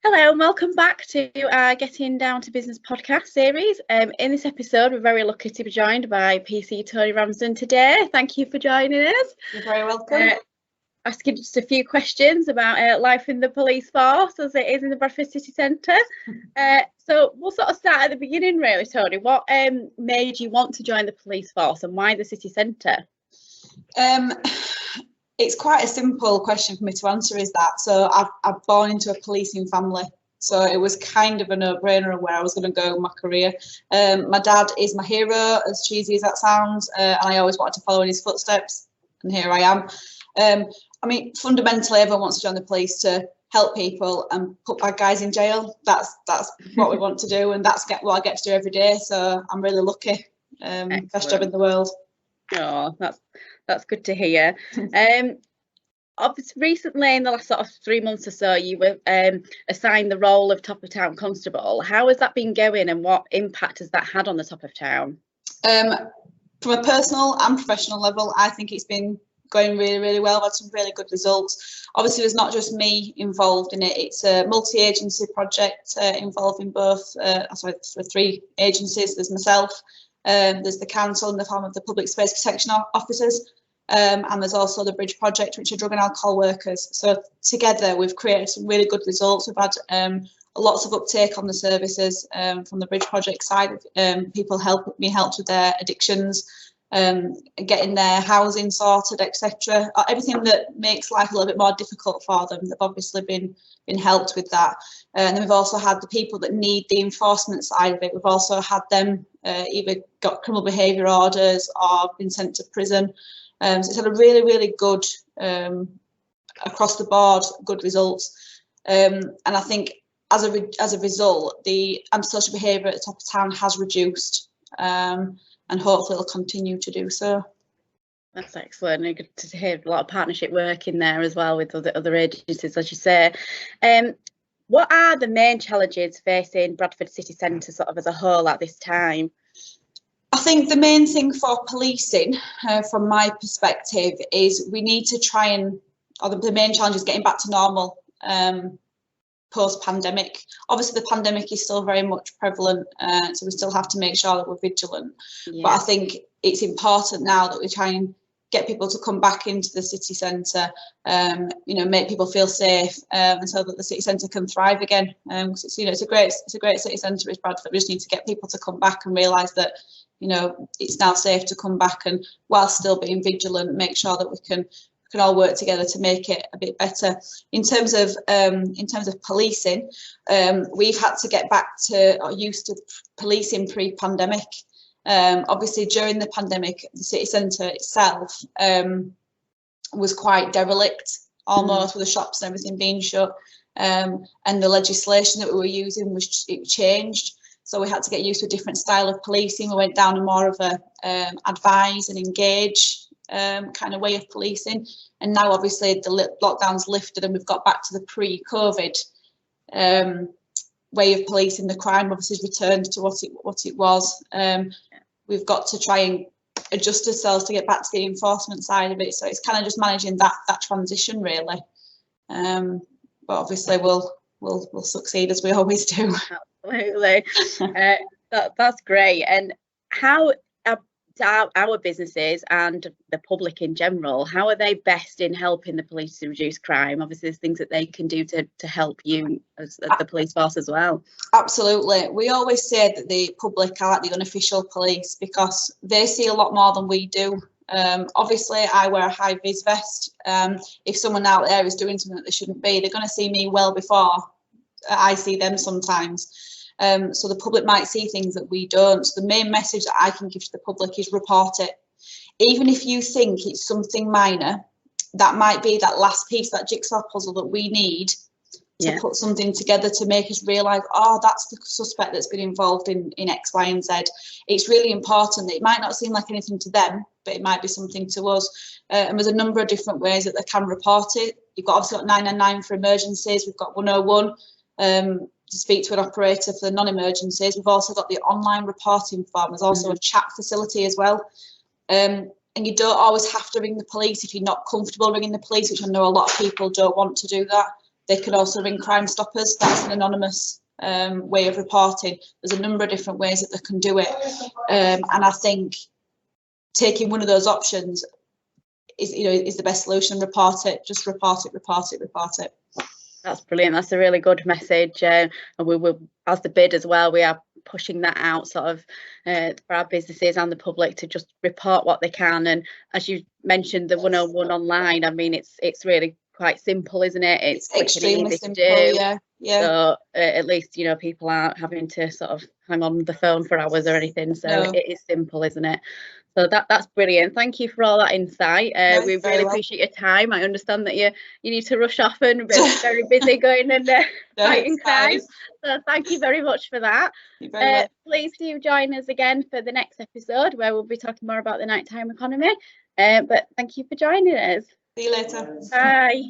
Hello and welcome back to our Getting Down to Business podcast series. In this episode, we're very lucky to be joined by PC Toni Ramsden today. Thank you for joining us. You're very welcome. Asking just a few questions about life in the police force as it is in the Bradford City Centre. So we'll sort of start at the beginning really, Toni. What made you want to join the police force and why the city centre? It's quite a simple question for me to answer, is that. So I've born into a policing family. So it was kind of a no-brainer of where I was going to go in my career. My dad is my hero, as cheesy as that sounds, and I always wanted to follow in his footsteps, and here I am. I mean, fundamentally, everyone wants to join the police to help people and put bad guys in jail. That's what we want to do, and that's what I get to do every day. So I'm really lucky. Best job in the world. Oh, that's good to hear. Obviously, recently, in the last sort of 3 months or so, you were assigned the role of top of town constable. How has that been going, and what impact has that had on the top of town? From a personal and professional level, I think it's been going really, really well. I've had some really good results. Obviously, there's not just me involved in it. It's a multi-agency project involving both, three agencies. There's myself, there's the council in the form of the public space protection officers, and there's also the bridge project, which are drug and alcohol workers. So together we've created some really good results. We've had lots of uptake on the services from the bridge project side. People helped with their addictions, getting their housing sorted, etc. Everything that makes life a little bit more difficult for them, they've obviously been helped with that. And then we've also had the people that need the enforcement side of it. We've also had them either got criminal behaviour orders or been sent to prison. So it's had a really, really good, across the board, good results. And I think as a result, the antisocial behaviour at the top of town has reduced, and hopefully it'll continue to do so. That's excellent. And good to hear a lot of partnership work in there as well with other agencies, as you say. What are the main challenges facing Bradford City Centre sort of as a whole at this time? I think the main thing for policing, from my perspective, is we need to try and, or the main challenge is getting back to normal post-pandemic. Obviously, the pandemic is still very much prevalent, so we still have to make sure that we're vigilant. Yeah. But I think it's important now that we try and get people to come back into the city centre, make people feel safe, and so that the city centre can thrive again. It's a great city centre, is Bradford. We just need to get people to come back and realise that, it's now safe to come back, and while still being vigilant, make sure that we can all work together to make it a bit better. In terms of policing, we've had to get back to or used to policing pre-pandemic. Obviously, during the pandemic, the city centre itself was quite derelict, almost, with the shops and everything being shut, and the legislation that we were using it changed. So we had to get used to a different style of policing. We went down a more of a advise and engage kind of way of policing. And now, obviously, the lockdown's lifted and we've got back to the pre-COVID way of policing. The crime obviously has returned to what it was. We've got to try and adjust ourselves to get back to the enforcement side of it. So it's kind of just managing that transition, really. But obviously, we'll succeed, as we always do. Absolutely. That's great. And how our businesses and the public in general, how are they best in helping the police to reduce crime? Obviously, there's things that they can do to help you as the police force as well. Absolutely. We always say that the public are like the unofficial police because they see a lot more than we do. Obviously, I wear a high vis vest. If someone out there is doing something that they shouldn't be, they're going to see me well before I see them sometimes. So the public might see things that we don't. So the main message that I can give to the public is report it. Even if you think it's something minor, that might be that last piece, that jigsaw puzzle that we need to put something together to make us realise, oh, that's the suspect that's been involved in X, Y and Z. It's really important. It might not seem like anything to them, but it might be something to us. And there's a number of different ways that they can report it. You've obviously got 999 for emergencies. We've got 101 to speak to an operator for the non-emergencies. We've also got the online reporting form. There's also a chat facility as well. And you don't always have to ring the police if you're not comfortable ringing the police, which I know a lot of people don't want to do that. they can also ring Crime Stoppers. That's an anonymous way of reporting. There's a number of different ways that they can do it, and I think taking one of those options is the best solution. Report it, just report it. That's brilliant. That's a really good message, and we will, as the bid as well, we are pushing that out sort of for our businesses and the public to just report what they can. And as you mentioned, the 101 online, I mean, it's really quite simple, isn't it? It's quick extremely and easy simple, to do. yeah. So at least, you know, people aren't having to sort of hang on the phone for hours or anything. So No. it is simple, isn't it? So that's brilliant. Thank you for all that insight. We really appreciate your time. I understand that you need to rush off and be very busy going and fighting crime. So thank you very much for that. Please do join us again for the next episode where we'll be talking more about the nighttime economy. But thank you for joining us. See you later. Bye.